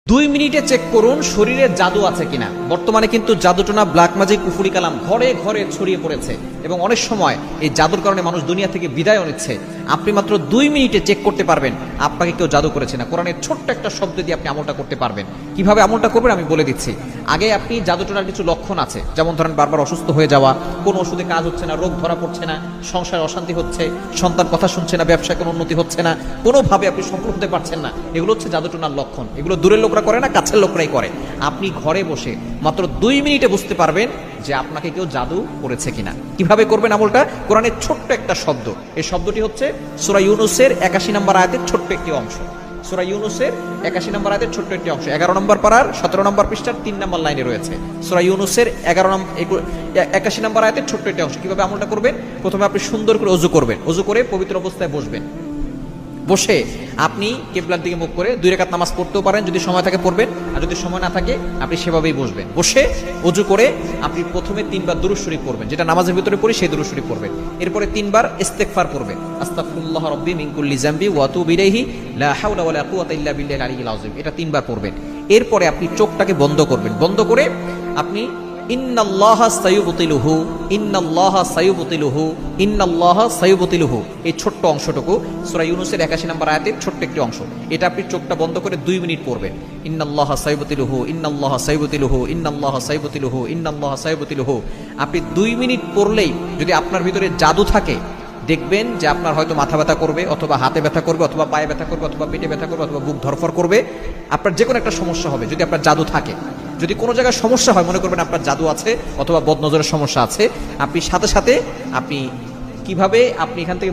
2 মিনিটে চেক করুন শরীরে জাদু আছে কিনা। বর্তমানে কিন্তু জাদুটোনা, ব্ল্যাক ম্যাজিক, কুফরি কালাম ঘরে ঘরে ছড়িয়ে পড়েছে এবং অনেক সময় এই জাদুর কারণে মানুষ দুনিয়া থেকে বিদায় নিচ্ছে। আপনি মাত্র 2 মিনিটে চেক করতে পারবেন আপনাকে কেউ জাদু করেছে না। কোরআনের ছোট্ট একটা শব্দ দিয়ে আপনি আমলটা করতে পারবেন। কিভাবে আমলটা করবেন আমি বলে দিচ্ছি। আগে আপনি জাদুটোনার কিছু লক্ষণ আছে, যেমন ধরেন বারবার অসুস্থ হয়ে যাওয়া, কোনো ওষুধে কাজ হচ্ছে না, রোগ ধরা পড়ছে না, সংসারে অশান্তি হচ্ছে, সন্তান কথা শুনছে না, ব্যবসায় কোনো উন্নতি হচ্ছে না, কোনোভাবে আপনি সফল হতে পারছেন না, এগুলো হচ্ছে জাদুটোনার লক্ষণ। এগুলো দূরের লোকরা করে না, কাছের লোকরাই করে। আপনি ঘরে বসে মাত্র 2 মিনিটে বুঝতে পারবেন যে আপনাকে কেউ জাদু করেছে কিনা। কিভাবে করবেন আমলটা? কোরআনের ছোট্ট একটা শব্দ, এই শব্দটি হচ্ছে সূরা ইউনূসের 81 নম্বর আয়াতের ছোট্ট একটি অংশ। সূরা ইউনূসের 81 নম্বর আয়াতের ছোট্ট একটি অংশ, 11 নম্বর পারার 17 নম্বর পৃষ্ঠার 3 নম্বর লাইনে রয়েছে। সূরা ইউনূসের 81 নম্বর আয়াতের ছোট্ট একটি অংশ। কিভাবে আমলটা করবেন? প্রথমে আপনি সুন্দর করে ওযু করবেন। ওযু করে পবিত্র অবস্থায় বসবেন। বসে আপনি কিবলার দিকে মুখ করে 2 রাকাত নামাজ পড়তেও পারেন, যদি সময় থাকে পড়বেন, আর যদি সময় না থাকে আপনি সেভাবেই বসবেন। বসে ওযু করে আপনি প্রথমে 3 বার দুরূদ শরীফ পড়বেন, যেটা নামাজের ভিতরে পড়ি সেই দুরূদ শরীফ পড়বেন। এরপরে 3 বার ইস্তেগফার পড়বেন, আস্তাগফিরুল্লাহ রাব্বি মিন কুল্লি যামবি ওয়া আতুবু ইলাইহি লা হাওলা ওয়ালা কুওয়াতা ইল্লা বিল্লাহিল আলিয়্যিল আযীম, এটা 3 বার পড়বেন। এরপরে আপনি চোখটাকে বন্ধ করবেন। বন্ধ করে আপনি ইন্নাল্লাহা সায়ুবতিলুহু ইন্নাল্লাহা সায়ুবতিলুহু ইন্নাল্লাহা সায়ুবতিলুহু, এই ছোট্ট অংশটুকু সূরা ইউনূসের 81 নম্বর আয়াতের ছোট্ট একটি অংশ। এটা আপনি চোখটা বন্ধ করে 2 মিনিট পড়বেন। ইন্নাল্লাহা সায়ুবতিলুহু ইন্নাল্লাহা সায়ুবতিলুহু ইন্নাল্লাহা সায়ুবতিলুহু ইন্নাল্লাহা সায়ুবতিলুহু। আপনি 2 মিনিট পড়লেই যদি আপনার ভিতরে জাদু থাকে, দেখবেন যে আপনার হয়তো মাথা ব্যথা করবে, অথবা হাতে ব্যথা করবে, অথবা পায়ে ব্যথা করবে, অথবা পেটে ব্যথা করবে, অথবা বুক ধরফর করবে। আপনার যে কোনো একটা সমস্যা হবে যদি আপনার জাদু থাকে। যদি কোনো জায়গায় সমস্যা হয়, মনে করবেন আপনার জাদু আছে অথবা বদনজরের সমস্যা আছে, আপনি সাথে সাথে আপনি কিভাবে আপনি এখান থেকে